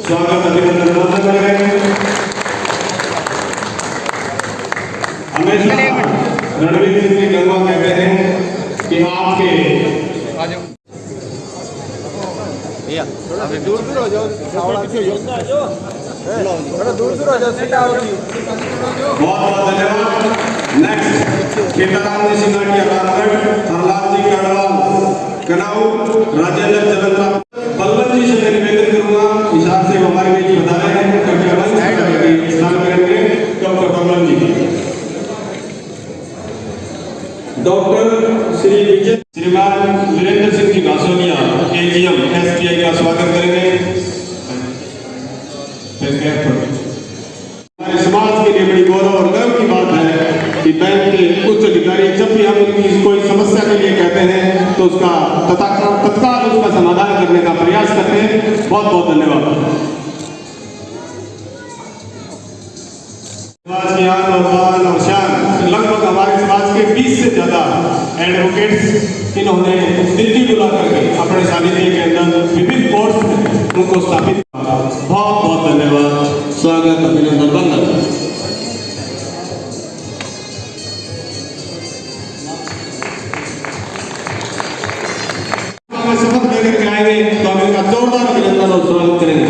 स्वागत अभिनंदन कर रहे हैं। हमेशा रणवीर सिंह जी गंगवा कहते हैं कि आपके दूर दूर हो जाओ, थोड़ा दूर दूर हो जाओ, सीधा हो गई। बहुत बहुत धन्यवाद। नेक्स्ट खेताराम जी सिंगाटिया रामगढ़, प्रहलाद जी कड़वाल कनाऊ, राजेंद्र जलंधर, बल्लभ जी से मैं निवेदन करूंगा हिसाब से हमारे बीच बता रहे हैं स्नान करेंगे डॉक्टर कमल जी, डॉक्टर श्री विजय श्रीमान वीरेंद्र सिंह जी घासोनिया एजीएम एसबीआई का स्वागत करेंगे। हमारे समाज के लिए बड़ी गौरव और गर्व की बात है कि बैंक के उच्च अधिकारी जब भी हम उनकी कोई समस्या के लिए कहते हैं तो उसका तत्काल उसका समाधान करने का प्रयास करते हैं। बहुत बहुत धन्यवाद। समाज की आन और बान और शान, लगभग हमारे समाज के 20 से ज्यादा एडवोकेट्स इन्होंने दिल्ली बुला करके अपने सानिध्य के अंदर विभिन्न कोर्स में उनको स्थापित। बहुत बहुत धन्यवाद। स्वागत अभिनंदन वंदन। शपथ लेकर के आएंगे तो हम इनका जोरदार अभिनंदन और स्वागत करेंगे।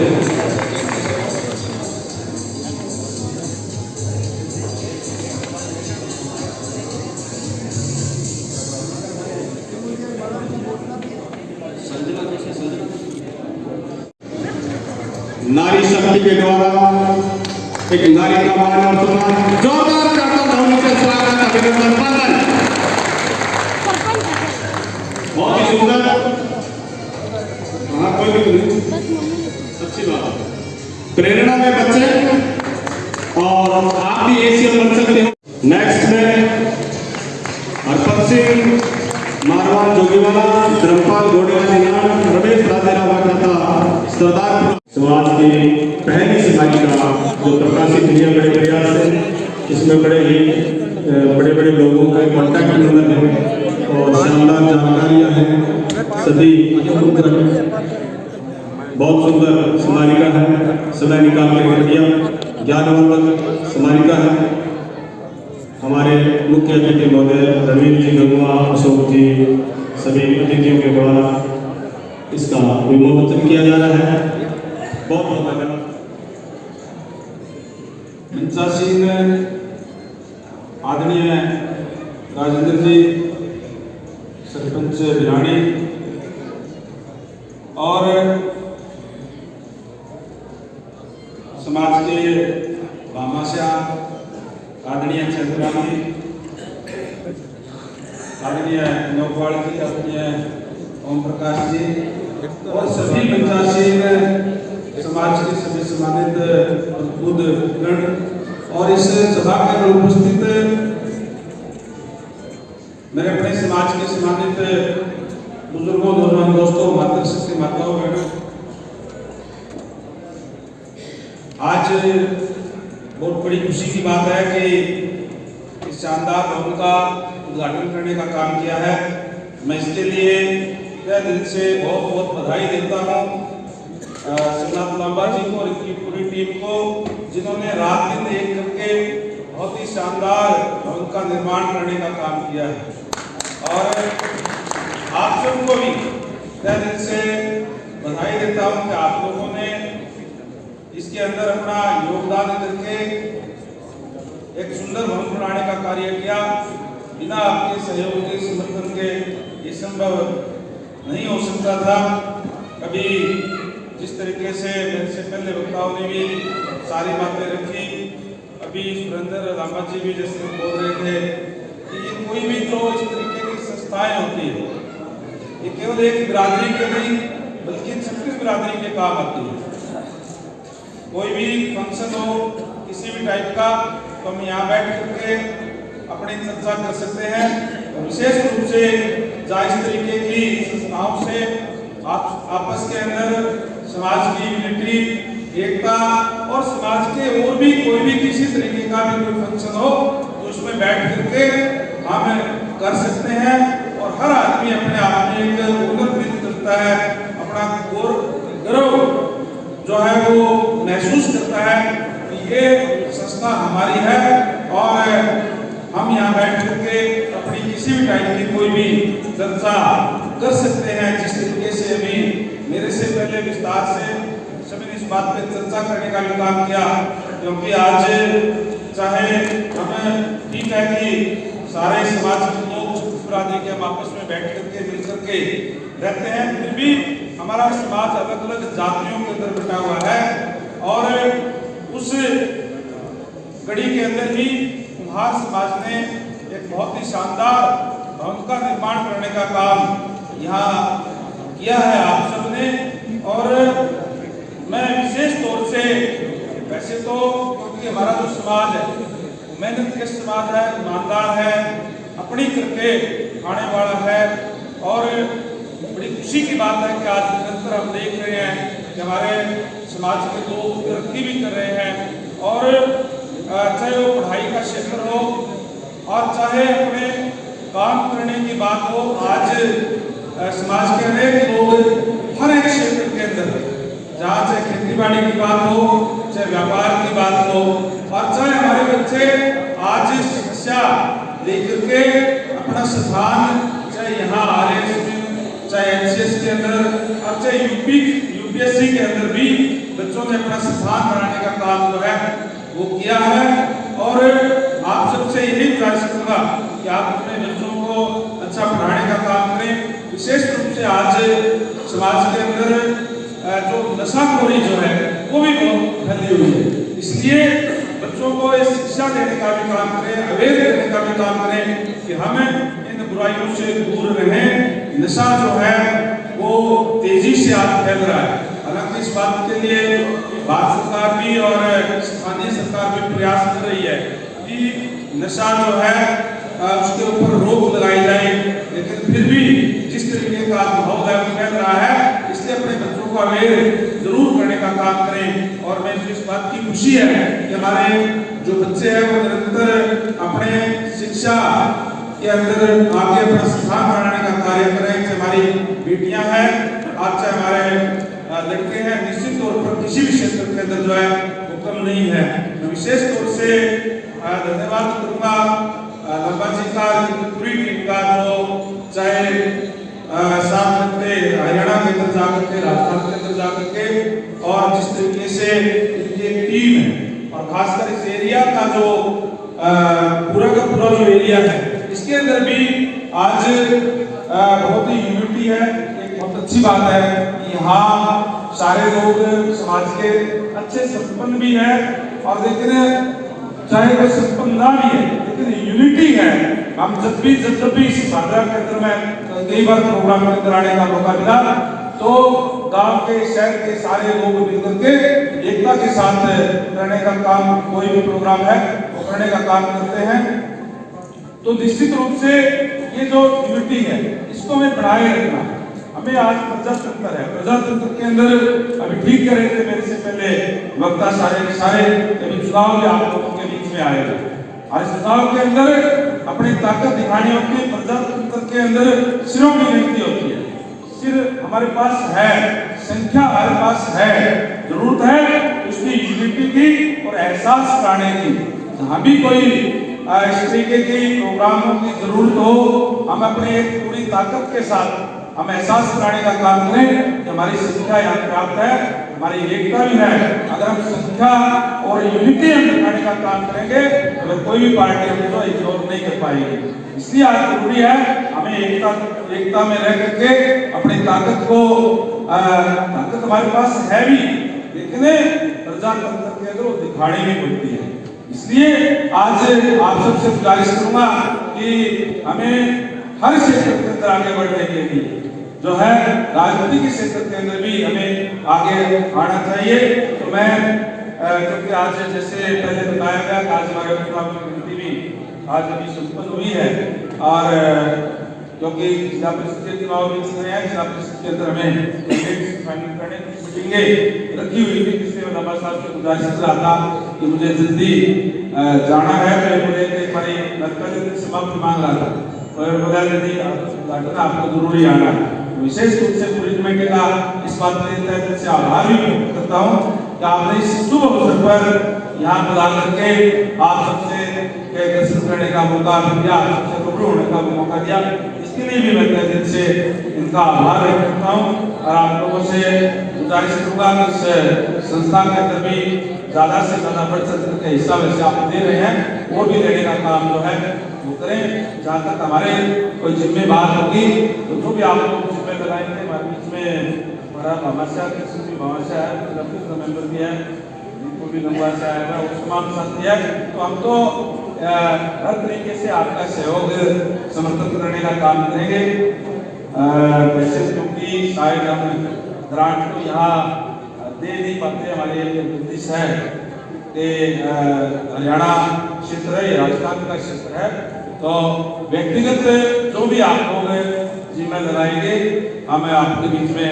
नारी शक्ति के द्वारा एक नारी का मान और सम्मान, जोरदार करता हूं से स्वागत अभिनंदन वंदन। बहुत ही सुंदर। हाँ कोई भी नहीं, अच्छी बात। प्रेरणा में बच्चे और आप भी एशियन बन सकते हो। नेक्स्ट में हरपत सिंह मारवाड़ जोगीवाला, धर्मपाल घोड़ेवाला निगान, रमेश राजेरा वाकता सरदार समाज की पहली सिपाहिका जो प्रकाशित हुई है बड़े प्रयास से। इसमें बड़े बड़े लोगों के कॉन्टैक्ट नंबर हैं और शानदार जानकारियां हैं। सभी बहुत सुंदर स्मारिका है, समय निकाल के कर दिया। ज्ञानवर्धक स्मारिका है। हमारे मुख्य अतिथि महोदय रणवीर जी गंगवा, अशोक जी, सभी अतिथियों के द्वारा इसका विमोचन किया जा रहा है। बहुत बहुत धन्यवाद। मंचासीन आदरणीय राजेंद्र जी सरपंच भिराणी और समाज के भामाशाह आदरणीय चंद्राम जी, आदरणीय नौपाल जी, आदरणीय ओम प्रकाश जी और सभी मंचासीन समाज के सभी सम्मानित खुद गण और इस सभा के अंदर उपस्थित मेरे अपने समाज के सम्मानित बुजुर्गों, नौजवान दोस्तों, मातृशक्ति माताओं, बहनों, आज बहुत बड़ी खुशी की बात है कि इस शानदार भवन का उद्घाटन करने का काम किया है। मैं इसके लिए दिल से बहुत बहुत बधाई देता हूँ शिवनाथ लांबा जी को और इनकी पूरी टीम को, जिन्होंने रात दिन एक करके बहुत ही शानदार भवन का निर्माण करने का काम किया है। और आप सबको भी दिल से बधाई देता हूँ कि आप लोगों ने इसके अंदर अपना योगदान करके एक सुंदर भवन बनाने का कार्य किया। बिना आपके सहयोग के, समर्थन के ये संभव नहीं हो सकता था। कभी जिस तरीके से मेरे से पहले वक्ताओं ने भी सारी बातें रखी, अभी सुरेंद्र रामा जी भी जैसे बोल रहे थे कि ये कोई भी जो इस तरीके की संस्थाएं होती है ये केवल एक बिरादरी के नहीं बल्कि छत्तीस बिरादरी के काम आती है। कोई भी फंक्शन हो किसी भी टाइप का तो हम यहाँ बैठ करके अपनी चर्चा कर सकते हैं। विशेष रूप से जहाँ इस तरीके की संस्थाओं से आप आपस के अंदर समाज की यूनिटी, एकता और समाज के और भी कोई भी किसी तरीके का भी कोई फंक्शन हो तो उसमें बैठ करके हम कर सकते हैं। और हर आदमी अपने आप में एक उन्नत करता है, अपना गर्व जो है वो महसूस करता है कि ये संस्था हमारी है और हम यहाँ बैठ करके अपनी किसी भी टाइप की कोई भी चर्चा कर सकते हैं। जिस तरीके से अभी मेरे से पहले विस्तार से सभी ने इस बात पे चर्चा करने का भी काम किया, क्योंकि आज चाहे हम ठीक है कि सारे समाज के लोग बिरादरी के हम आपस में बैठ करके मिल करके रहते हैं, फिर भी हमारा समाज अलग अलग जातियों के अंदर बटा हुआ है। और उस कड़ी के अंदर ही कुम्हार समाज ने एक बहुत ही शानदार भवन का निर्माण करने का काम यहाँ किया है आप सबने। और मैं विशेष तौर से, वैसे तो क्योंकि हमारा जो समाज है वो मेहनत के समाज है, ईमानदार है, अपनी करके खाने वाला है, और बड़ी खुशी की बात है कि आज निरंतर हम देख रहे हैं कि हमारे समाज के लोग तरक्की भी कर रहे हैं। और चाहे वो पढ़ाई का क्षेत्र हो और चाहे अपने काम करने की बात हो, आज समाज के अनेक लोग हर एक क्षेत्र के अंदर, जहाँ चाहे खेती बाड़ी की बात हो, चाहे व्यापार की बात हो, और चाहे हमारे बच्चे आज शिक्षा लेकर के अपना स्थान, चाहे यहाँ RS में, चाहे HCS के अंदर, और चाहे UPSC के अंदर भी बच्चों ने अपना स्थान बनाने का काम जो है वो किया है। और आप सबसे यही गुजारिश करूंगा कि आप अपने बच्चों को अच्छा पढ़ाने का काम करें। विशेष रूप से आज समाज के अंदर जो नशाखोरी जो है वो भी बहुत फैली हुई है, इसलिए बच्चों को इस शिक्षा देने का भी काम करें, अवेयर करने का भी काम करें कि हम इन बुराइयों से दूर रहें। नशा जो है वो तेजी से आज फैल रहा है। हालांकि इस बात के लिए भारत सरकार भी और स्थानीय सरकार भी प्रयास कर रही है कि नशा जो है उसके ऊपर रोक लगाई जाए, लेकिन फिर भी जिस तरीके का माहौल है वो फैल रहा है, इसलिए अपने बच्चों को अवेयर जरूर करने का काम करें। और मैं इस बात की खुशी है कि हमारे जो बच्चे हैं वो निरंतर अपने शिक्षा के अंदर आगे अपना स्थान बनाने का कार्य करें। चाहे हमारी बेटियां हैं, आज चाहे हमारे लड़के हैं, निश्चित तौर पर किसी भी क्षेत्र के अंदर जो है वो कम नहीं है। मैं विशेष तौर से धन्यवाद करूंगा लंबा जी का, पूरी टीम का, जो चाहे साथ लगते हरियाणा के अंदर जाकर के, राजस्थान के अंदर जाकर के, और जिस तरीके से इनकी एक टीम है, और खासकर इस एरिया का जो पूरा का पूरा जो एरिया है इसके अंदर भी आज बहुत ही यूनिटी है। एक बहुत अच्छी बात है कि यहाँ सारे लोग समाज के अच्छे संपन्न भी है, और लेकिन चाहे वो संपन्न ना भी है लेकिन यूनिटी है। हम जब भी इस भाद्रा के अंदर में कई बार प्रोग्राम के अंदर आने का मौका मिला तो गांव के, शहर के सारे लोग मिलकर के एकता के साथ रहने का काम, कोई भी प्रोग्राम है वो करने का काम करते हैं। तो निश्चित रूप से ये जो यूनिटी है इसको हमें बढ़ाए रखना। हमें आज प्रजातंत्र है, प्रजातंत्र के अंदर अभी ठीक कर रहे थे मेरे से पहले वक्ता, सारे अभी चुनाव में आप लोगों के बीच में आए थे। आज चुनाव के अंदर अपनी ताकत दिखानी होती है, प्रजातंत्र के अंदर सिरों की गिनती होती है। सिर हमारे पास है, संख्या हमारे पास है, जरूरत है उसकी यूनिटी की और एहसास कराने की। जहाँ भी कोई इस तरीके की प्रोग्रामों की जरूरत हो, हम अपने एक पूरी ताकत के साथ हम एहसास कराने का काम करें कि हमारी संख्या यहाँ प्राप्त है, हमारी एकता भी है। अगर हम संख्या और यूनिटी हम दिखाने का काम करेंगे तो कोई भी पार्टी हमको इग्नोर नहीं कर पाएगी। इसलिए आज जरूरी है हमें एकता में रह करके अपनी ताकत को, ताकत हमारे पास है भी, लेकिन प्रजातंत्र के अंदर वो दिखानी भी पड़ती है। इसलिए आज आप सबसे गुजारिश करूंगा कि हमें हर क्षेत्र के अंदर आगे बढ़ने के लिए जो है राजनीति के क्षेत्र के अंदर भी हमें आगे आना चाहिए। तो मैं क्योंकि आज जैसे पहले बताया गया कि आज हमारे प्रोग्राम की गिनती भी आज अभी संपन्न हुई है, और क्योंकि जिला परिषद के चुनाव भी चल रहे हैं, जिला परिषद के अंदर हमें फाइनल करने की टींगे रखी हुई थी, जिसमें मैं बाबा साहब से गुजारिश कर रहा था कि मुझे जल्दी जाना है, तो मुझे एक बारी नर्तक से माफी मांग रहा था, और बोला नहीं उद्घाटन आपको जरूरी आना है। विशेष रूप से पूरी कमेटी का इस बात के से आभार भी व्यक्त करता हूँ कि आपने इस शुभ अवसर पर यहाँ बुला करके आप सबसे दर्शन करने का मौका दिया, सबसे रूबरू होने का मौका दिया, इसके लिए भी मैं तहे दिल से इनका आभार व्यक्त करता हूँ। और आप लोगों से गुजारिश करूँगा कि इस संस्था के अंदर भी ज़्यादा से ज़्यादा बढ़ चढ़ के हिस्सा वैसे आप दे रहे हैं, और भी देने का काम जो है वो करें। जहाँ तक हमारे कोई जिम्मे बात होगी तो जो भी आप लोग जिम्मे लगाएंगे, हमारे बीच में हमारा भामाशाह कृष्ण भामाशाह है, मेंबर भी है, उनको भी लंबाशा है, उस तमाम साथी है, तो हम तो हर तरीके से आपका सहयोग समर्थन करने का काम करेंगे। वैसे क्योंकि शायद हम ग्रांट को यहाँ दे नहीं पाते, हमारे निर्देश है कि हरियाणा क्षेत्र है, राजस्थान का क्षेत्र है, तो व्यक्तिगत जो भी आप लोग जिम्मे लगाएंगे हम आपके बीच में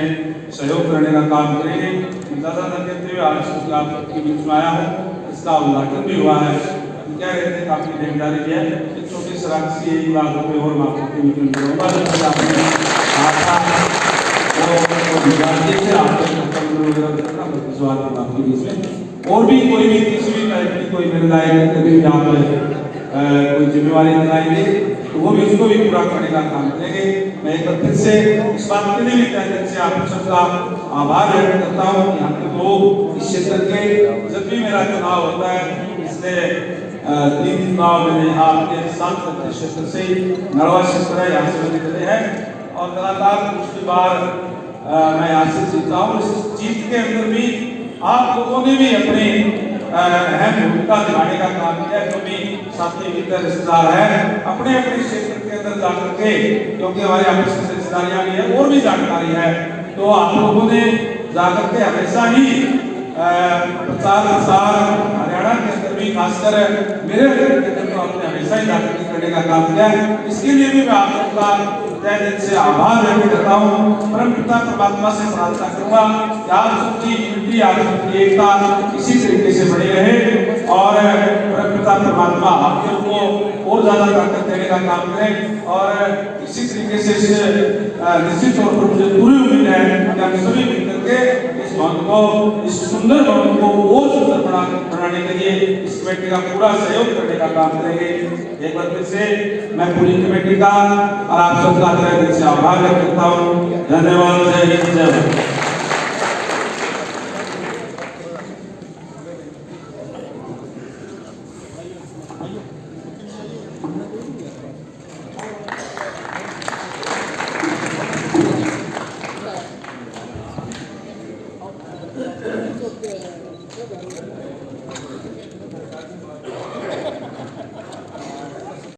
सहयोग करने का काम करेंगे। ज़्यादा न कहते हुए आज आपके बीच में आया हूँ, इसका उद्घाटन भी हुआ है, कह रहे थे काफ़ी देनदारी भी है, एक छोटी सी राशि 1 लाख रुपये और मैं आपके बीच में दूंगा, आपके बीच में। और भी कोई भी किसी भी टाइप की कोई महिलाएं कभी भी आप कोई जिम्मेवारी लगाएंगे तो वो भी उसको भी पूरा करने का काम करेंगे। मैं एक बार फिर से इस बात के लिए भी तहे से आप सबका आभार व्यक्त करता हूँ। यहाँ के लोग इस क्षेत्र के, जब भी मेरा चुनाव होता है, इसलिए 3 चुनाव मैंने यहाँ आपके सांसद क्षेत्र से नरवा क्षेत्र है, यहाँ से निकले हैं, और लगातार दूसरी बार मैं यहाँ से जीता हूँ। इस जीत के अंदर भी आप लोगों ने भी अपनी अहम भूमिका निभाने का काम किया। जो भी साथी मित्र रिश्तेदार है, अपने अपने क्षेत्र के अंदर जाकर के, क्योंकि हमारे आपस में रिश्तेदारियां भी है और भी जानकारी है, तो आप लोगों ने जाकर के हमेशा ही प्रचार प्रसार हरियाणा के अंदर भी, खासकर मेरे के अंदर तो आपने हमेशा ही जाकर के करने का काम किया है। इसके लिए भी मैं आप सबका तहे दिल से आभार व्यक्त करता हूँ। परम पिता परमात्मा से प्रार्थना करूंगा कि आप सबकी यूनिटी, आप सबकी एकता इसी तरीके से बनी रहे, और परम पिता परमात्मा आप सबको और ज्यादा ताकत देने का काम करें। और इसी तरीके से निश्चित तौर पर मुझे पूरी उम्मीद है कि हम सभी मिलकर के इस भवन को, इस सुंदर भवन को और सुंदर बनाने के लिए इस कमेटी का पूरा सहयोग करने का काम करेंगे। एक बार फिर से मैं पूरी कमेटी का और आप सबका तहे दिल से आभार व्यक्त करता हूँ। धन्यवाद। जय हिंद, जय भारत।